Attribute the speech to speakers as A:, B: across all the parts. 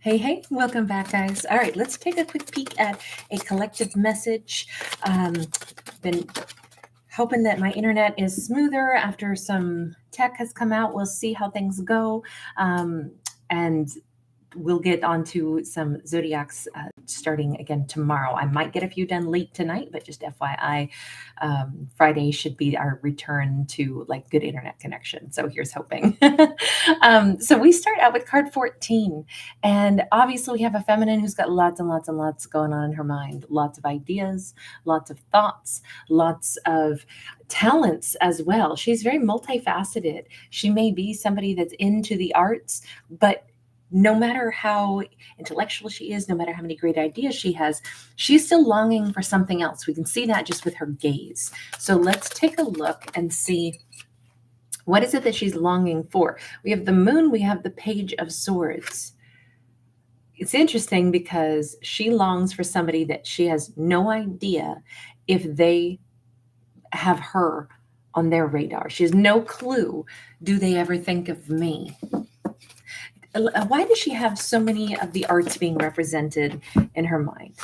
A: Hey, hey, welcome back, guys. All right, let's take a quick peek at a collective message. Been hoping that my internet is smoother after some tech has come out. We'll see how things go. And we'll get onto some zodiacs starting again tomorrow. I might get a few done late tonight, but just FYI, Friday should be our return to like good internet connection. So here's hoping. So we start out with card 14, and obviously we have a feminine who's got lots and lots and lots going on in her mind, lots of ideas, lots of thoughts, lots of talents as well. She's very multifaceted. She may be somebody that's into the arts, but no matter how intellectual she is, no matter how many great ideas she has, she's still longing for something else. We can see that just with her gaze. So let's take a look and see what is it that she's longing for. We have the moon, we have the page of swords. It's interesting because she longs for somebody that she has no idea if they have her on their radar. She has no clue. Do they ever think of me? Why does she have so many of the arts being represented in her mind?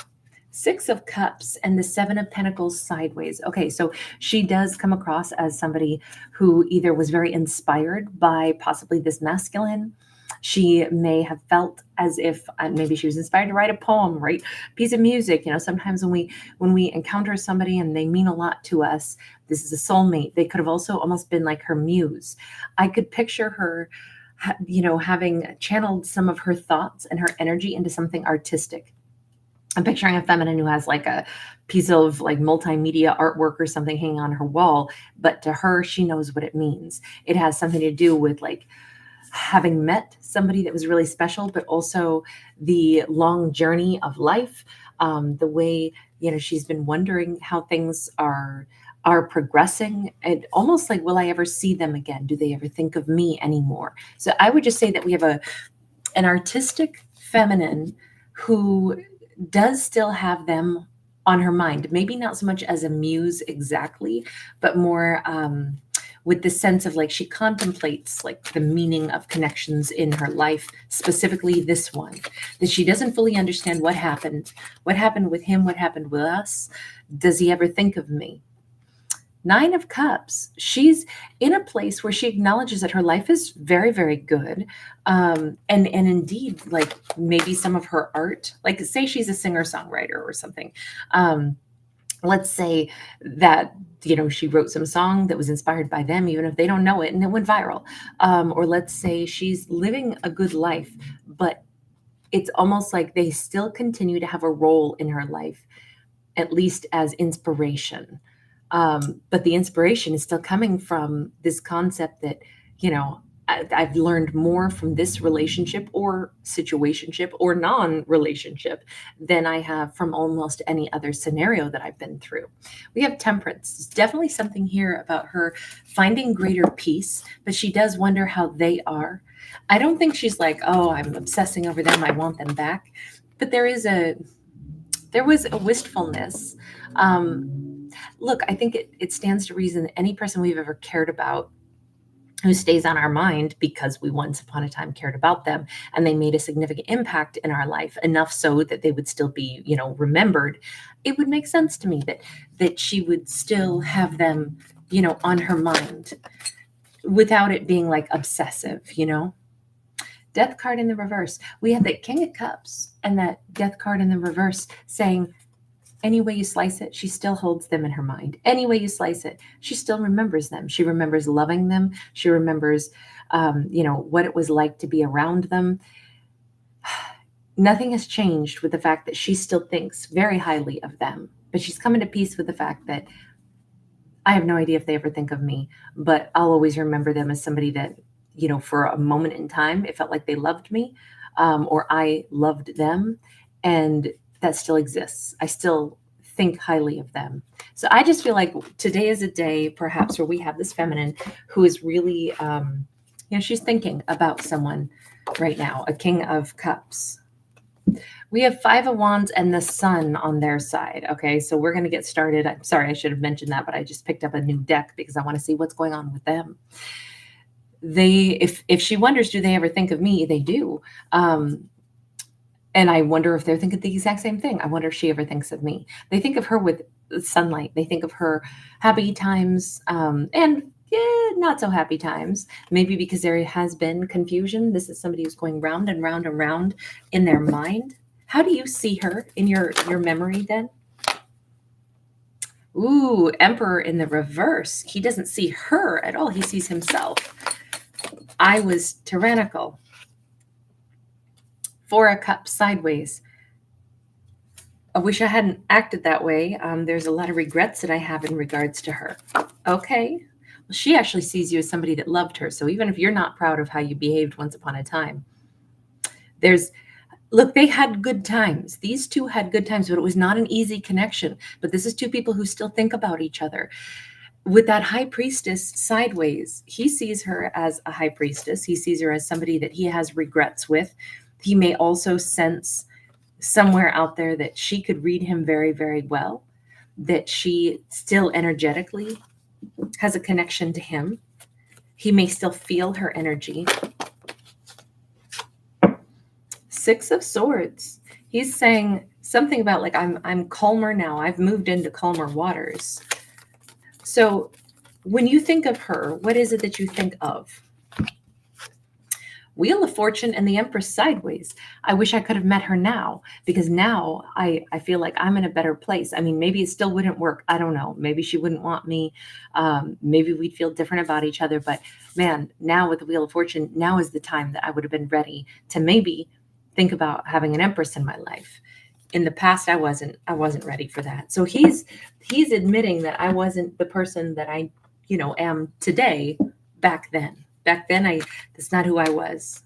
A: Six of Cups and the Seven of Pentacles sideways. Okay, so she does come across as somebody who either was very inspired by possibly this masculine. She may have felt as if maybe she was inspired to write a poem, write a piece of music. You know, sometimes when we encounter somebody and they mean a lot to us, this is a soulmate. They could have also almost been like her muse. I could picture her, you know, having channeled some of her thoughts and her energy into something artistic. I'm picturing a feminine who has like a piece of like multimedia artwork or something hanging on her wall, but to her, she knows what it means. It has something to do with like having met somebody that was really special, but also the long journey of life, the way, you know, she's been wondering how things are progressing, and almost like, will I ever see them again? Do they ever think of me anymore? So I would just say that we have an artistic feminine who does still have them on her mind. Maybe not so much as a muse exactly, but more with the sense of like she contemplates like the meaning of connections in her life, specifically this one, that she doesn't fully understand what happened with him, what happened with us. Does he ever think of me? Nine of Cups. She's in a place where she acknowledges that her life is very, very good. And indeed, like maybe some of her art, like say she's a singer-songwriter or something. Let's say that, you know, she wrote some song that was inspired by them, even if they don't know it, and it went viral. Or let's say she's living a good life, but it's almost like they still continue to have a role in her life, at least as inspiration. But the inspiration is still coming from this concept that, you know, I've learned more from this relationship or situationship or non-relationship than I have from almost any other scenario that I've been through. We have Temperance. There's definitely something here about her finding greater peace, but she does wonder how they are. I don't think she's like, oh, I'm obsessing over them, I want them back. But there was a wistfulness. Look, I think it stands to reason that any person we've ever cared about who stays on our mind because we once upon a time cared about them and they made a significant impact in our life, enough so that they would still be, you know, remembered, it would make sense to me that she would still have them, you know, on her mind without it being like obsessive, you know. Death card in the reverse. We had the King of Cups and that Death card in the reverse saying, any way you slice it, she still holds them in her mind. Any way you slice it, she still remembers them. She remembers loving them. She remembers, you know, what it was like to be around them. Nothing has changed with the fact that she still thinks very highly of them, but she's coming to peace with the fact that I have no idea if they ever think of me, but I'll always remember them as somebody that, you know, for a moment in time, it felt like they loved me, or I loved them. And that still exists. I still think highly of them. So I just feel like today is a day perhaps where we have this feminine who is really, you know, she's thinking about someone right now, a King of Cups. We have Five of Wands and the Sun on their side. Okay, so we're going to get started. I'm sorry, I should have mentioned that, but I just picked up a new deck because I want to see what's going on with them. If she wonders, do they ever think of me? They do. And I wonder if they're thinking the exact same thing. I wonder if she ever thinks of me. They think of her with sunlight. They think of her happy times, and yeah, not so happy times. Maybe because there has been confusion. This is somebody who's going round and round and round in their mind. How do you see her in your memory then? Ooh, Emperor in the reverse. He doesn't see her at all. He sees himself. I was tyrannical. Four of Cups sideways. I wish I hadn't acted that way. There's a lot of regrets that I have in regards to her. Okay. Well, she actually sees you as somebody that loved her. So even if you're not proud of how you behaved once upon a time, look, they had good times. These two had good times, but it was not an easy connection. But this is two people who still think about each other. With that high priestess sideways, he sees her as a high priestess. He sees her as somebody that he has regrets with. He may also sense somewhere out there that she could read him very, very well, that she still energetically has a connection to him. He may still feel her energy. Six of Swords. He's saying something about like, I'm calmer now. I've moved into calmer waters. So when you think of her, what is it that you think of? Wheel of Fortune and the Empress sideways. I wish I could have met her now, because now I feel like I'm in a better place. I mean, maybe it still wouldn't work. I don't know. Maybe she wouldn't want me. Maybe we'd feel different about each other. But man, now with the Wheel of Fortune, now is the time that I would have been ready to maybe think about having an Empress in my life. In the past, I wasn't ready for that. So he's admitting that I wasn't the person that I, am today back then. Back then, that's not who I was.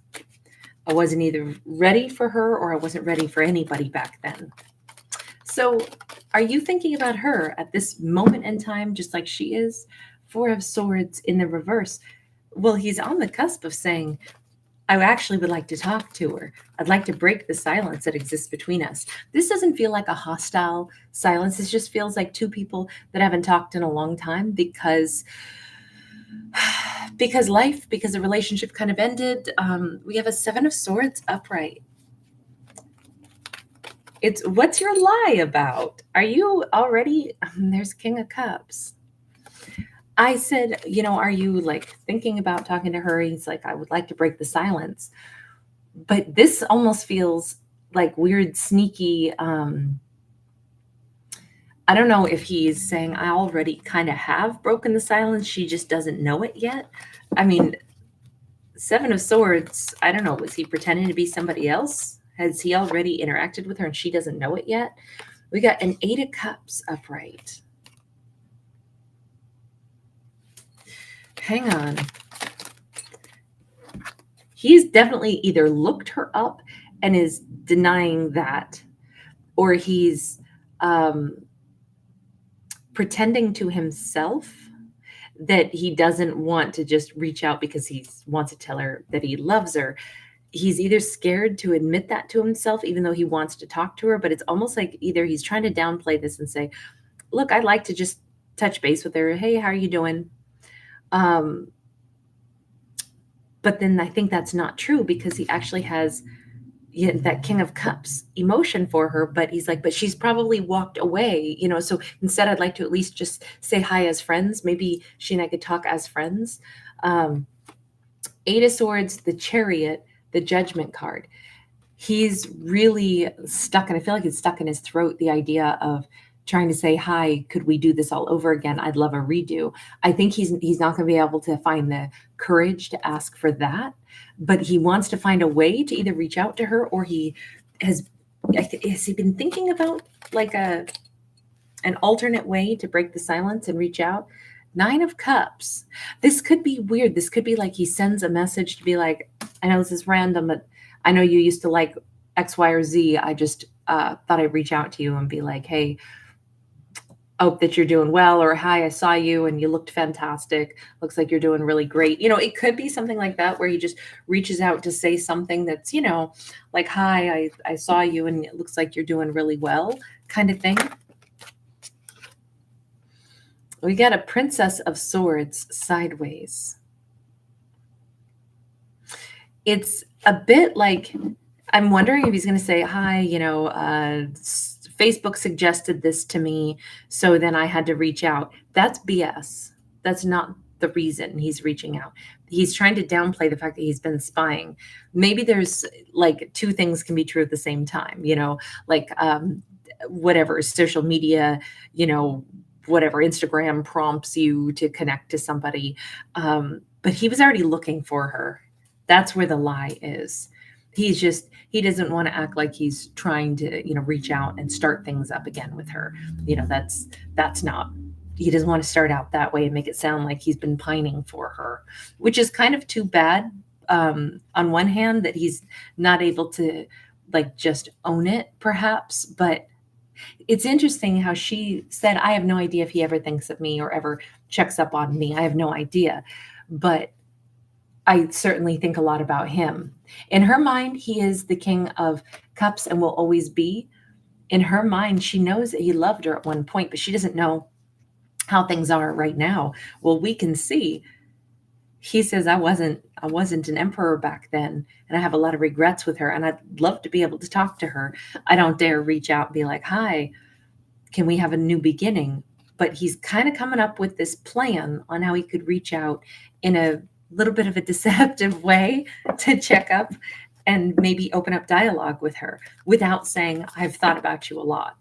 A: I wasn't either ready for her or I wasn't ready for anybody back then. So are you thinking about her at this moment in time, just like she is? Four of Swords in the reverse. Well, he's on the cusp of saying, I actually would like to talk to her. I'd like to break the silence that exists between us. This doesn't feel like a hostile silence. This just feels like two people that haven't talked in a long time because the relationship kind of ended. We have a Seven of Swords upright. It's what's your lie about? Are you already, there's King of Cups. I said, are you like thinking about talking to her? He's like, I would like to break the silence. But this almost feels like weird, sneaky, I don't know if he's saying I already kind of have broken the silence. She just doesn't know it yet. I mean, Seven of Swords, I don't know. Was he pretending to be somebody else? Has he already interacted with her and she doesn't know it yet? We got an Eight of Cups upright. Hang on. He's definitely either looked her up and is denying that, or he's pretending to himself that he doesn't want to just reach out because he wants to tell her that he loves her. He's either scared to admit that to himself, even though he wants to talk to her, but it's almost like either he's trying to downplay this and say, look, I'd like to just touch base with her. Hey, how are you doing? But then I think that's not true, because he actually has that King of Cups emotion for her, but he's like, but she's probably walked away, so instead I'd like to at least just say hi as friends. Maybe she and I could talk as friends. Eight of Swords, the Chariot, the Judgment card. He's really stuck, and I feel like it's stuck in his throat, the idea of trying to say, hi, could we do this all over again? I'd love a redo. I think he's not going to be able to find the courage to ask for that, but he wants to find a way to either reach out to her, or has he been thinking about like an alternate way to break the silence and reach out? Nine of Cups. This could be weird. This could be like he sends a message to be like, I know this is random, but I know you used to like X, Y, or Z. I just thought I'd reach out to you and be like, hey, hope that you're doing well, or hi, I saw you and you looked fantastic. Looks like you're doing really great. It could be something like that, where he just reaches out to say something that's, like, hi, I saw you and it looks like you're doing really well, kind of thing. We got a Princess of Swords sideways. It's a bit like, I'm wondering if he's going to say, hi, Facebook suggested this to me, so then I had to reach out. That's BS. That's not the reason he's reaching out. He's trying to downplay the fact that he's been spying. Maybe there's like two things can be true at the same time, like whatever social media, whatever Instagram prompts you to connect to somebody. But he was already looking for her. That's where the lie is. He doesn't want to act like he's trying to, reach out and start things up again with her. That's not, he doesn't want to start out that way and make it sound like he's been pining for her, which is kind of too bad. On one hand, that he's not able to like just own it perhaps, but it's interesting how she said, I have no idea if he ever thinks of me or ever checks up on me. I have no idea. But I certainly think a lot about him. In her mind, he is the king of cups and will always be. In her mind, she knows that he loved her at one point, but she doesn't know how things are right now. Well, we can see. He says, I wasn't an emperor back then, and I have a lot of regrets with her, and I'd love to be able to talk to her. I don't dare reach out and be like, hi, can we have a new beginning? But he's kind of coming up with this plan on how he could reach out in a little bit of a deceptive way to check up and maybe open up dialogue with her without saying, I've thought about you a lot.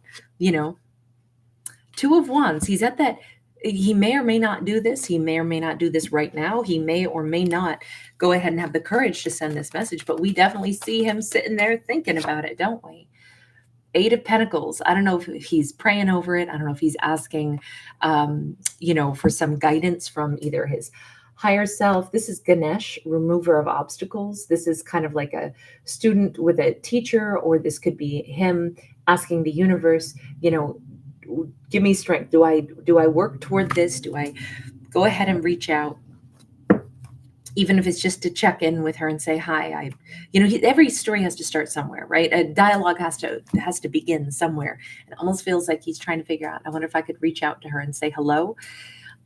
A: Two of Wands, he's at that. He may or may not do this. He may or may not do this right now. He may or may not go ahead and have the courage to send this message, but we definitely see him sitting there thinking about it, don't we? Eight of Pentacles. I don't know if he's praying over it. I don't know if he's asking, for some guidance from either his higher self. This is Ganesh, remover of obstacles. This is kind of like a student with a teacher, or this could be him asking the universe, give me strength. Do I work toward this? Do I go ahead and reach out? Even if it's just to check in with her and say hi. Every story has to start somewhere, right? A dialogue has to begin somewhere. It almost feels like he's trying to figure out, I wonder if I could reach out to her and say hello.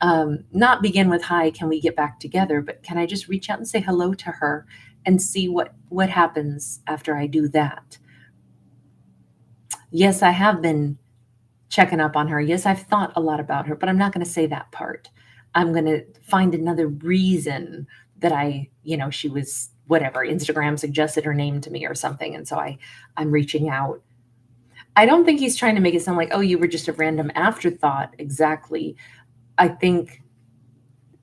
A: Not begin with, hi, can we get back together? But can I just reach out and say hello to her and see what happens after I do that? Yes, I have been checking up on her. Yes, I've thought a lot about her, but I'm not going to say that part. I'm going to find another reason that she was whatever, Instagram suggested her name to me or something. And so I'm reaching out. I don't think he's trying to make it sound like, oh, you were just a random afterthought. Exactly. I think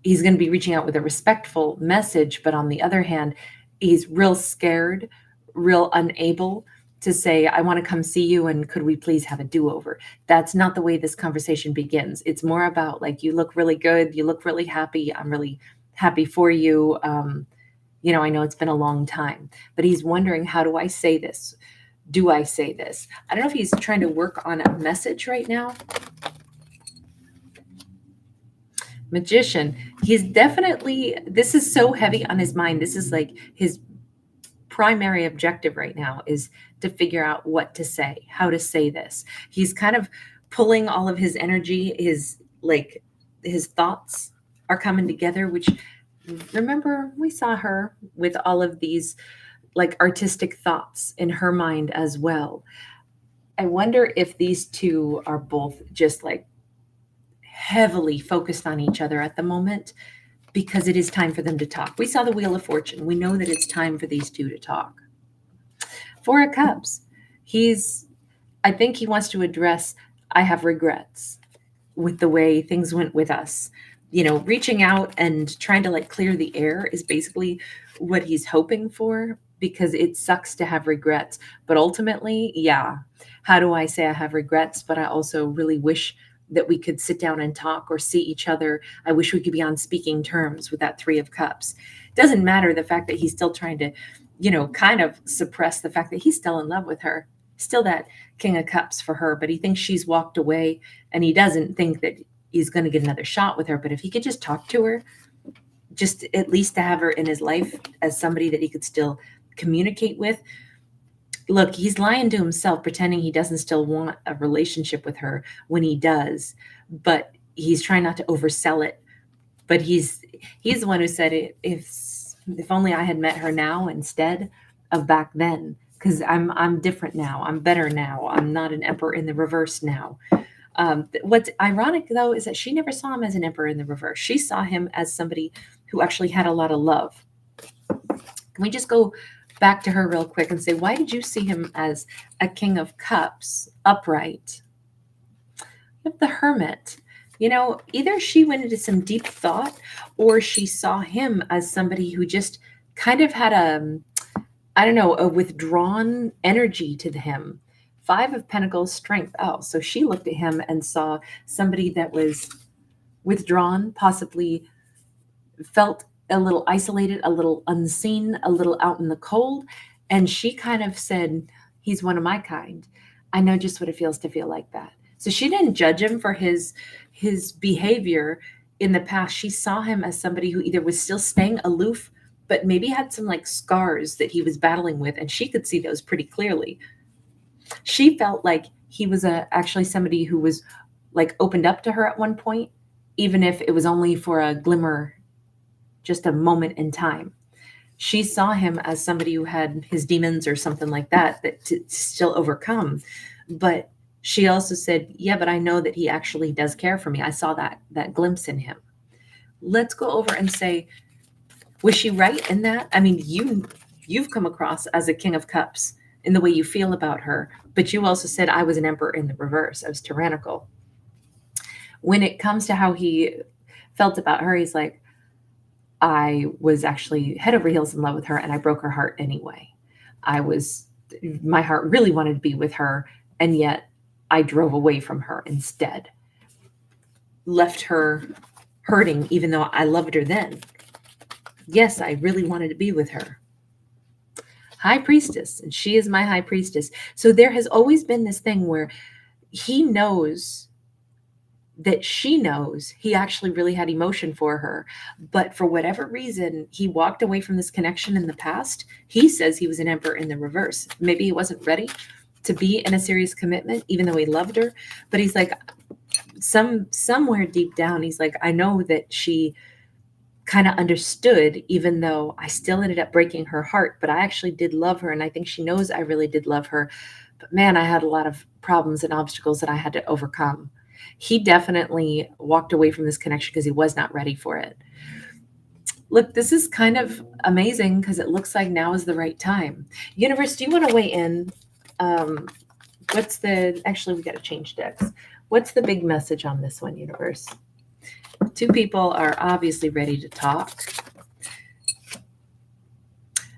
A: he's going to be reaching out with a respectful message. But on the other hand, he's real scared, real unable to say, I want to come see you, and could we please have a do-over? That's not the way this conversation begins. It's more about like, you look really good. You look really happy. I'm really happy for you. I know it's been a long time, but he's wondering, how do I say this? Do I say this? I don't know if he's trying to work on a message right now. Magician. He's definitely, this is so heavy on his mind. This is like his primary objective right now, is to figure out what to say, how to say this. He's kind of pulling all of his energy, his thoughts are coming together, which, remember, we saw her with all of these like artistic thoughts in her mind as well. I wonder if these two are both just like heavily focused on each other at the moment, because it is time for them to talk. We saw the Wheel of Fortune. We know that it's time for these two to talk. Four of Cups. I think he wants to address, I have regrets with the way things went with us. Reaching out and trying to like clear the air is basically what he's hoping for, because it sucks to have regrets. But ultimately, yeah, how do I say I have regrets, but I also really wish that we could sit down and talk or see each other. I wish we could be on speaking terms with that Three of Cups. Doesn't matter the fact that he's still trying to, kind of suppress the fact that he's still in love with her, still that King of Cups for her, but he thinks she's walked away, and he doesn't think that he's going to get another shot with her. But if he could just talk to her, just at least to have her in his life as somebody that he could still communicate with. Look, he's lying to himself, pretending he doesn't still want a relationship with her when he does, but he's trying not to oversell it. But he's the one who said, if only I had met her now instead of back then, because I'm different now. I'm better now. I'm not an emperor in the reverse now. What's ironic though is that she never saw him as an emperor in the reverse. She saw him as somebody who actually had a lot of love. Can we just go back to her real quick and say, why did you see him as a king of cups, upright? With the hermit, either she went into some deep thought or she saw him as somebody who just kind of had a withdrawn energy to him. 5 of Pentacles, strength. Oh, so she looked at him and saw somebody that was withdrawn, possibly felt a little isolated, a little unseen, a little out in the cold. And she kind of said, he's one of my kind. I know just what it feels to feel like that. So she didn't judge him for his behavior in the past. She saw him as somebody who either was still staying aloof, but maybe had some like scars that he was battling with. And she could see those pretty clearly. She felt like he was actually somebody who was like opened up to her at one point, even if it was only for a glimmer, just a moment in time. She saw him as somebody who had his demons or something like that to still overcome. But she also said, yeah, but I know that he actually does care for me. I saw that glimpse in him. Let's go over and say, was she right in that? I mean, you've come across as a King of Cups in the way you feel about her, but you also said I was an emperor in the reverse. I was tyrannical. When it comes to how he felt about her, he's like, I was actually head over heels in love with her and I broke her heart anyway. My heart really wanted to be with her, and yet I drove away from her instead. Left her hurting even though I loved her then. Yes, I really wanted to be with her. High Priestess, and she is my High Priestess. So there has always been this thing where he knows that she knows he actually really had emotion for her, but for whatever reason, he walked away from this connection in the past. He says he was an emperor in the reverse. Maybe he wasn't ready to be in a serious commitment, even though he loved her. But he's like, somewhere deep down, he's like, I know that she kind of understood, even though I still ended up breaking her heart, but I actually did love her. And I think she knows I really did love her. But man, I had a lot of problems and obstacles that I had to overcome. He definitely walked away from this connection because he was not ready for it. Look, this is kind of amazing because it looks like now is the right time. Universe, do you want to weigh in? Actually, we got to change decks. What's the big message on this one, Universe? 2 people are obviously ready to talk.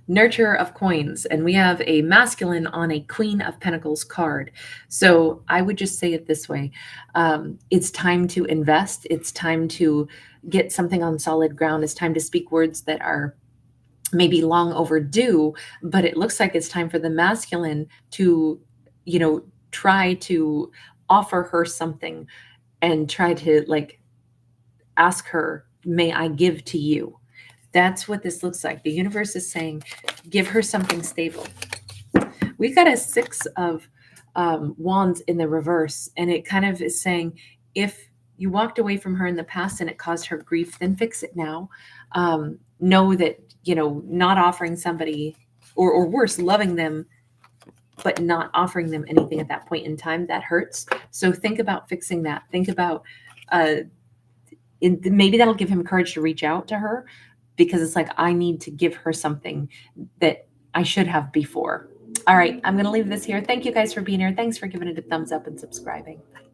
A: Nurturer of Coins, and we have a masculine on a Queen of Pentacles card. So I would just say it this way. It's time to invest. It's time to get something on solid ground. It's time to speak words that are maybe long overdue, but it looks like it's time for the masculine to, try to offer her something and try to like ask her, may I give to you? That's what this looks like. The universe is saying, give her something stable. We got a 6 of wands in the reverse, and it kind of is saying, if you walked away from her in the past and it caused her grief, then fix it now. Know that, not offering somebody, or worse, loving them, but not offering them anything at that point in time, that hurts. So think about fixing that. Think about, maybe that'll give him courage to reach out to her, because it's like, I need to give her something that I should have before. All right, I'm going to leave this here. Thank you guys for being here. Thanks for giving it a thumbs up and subscribing. Bye.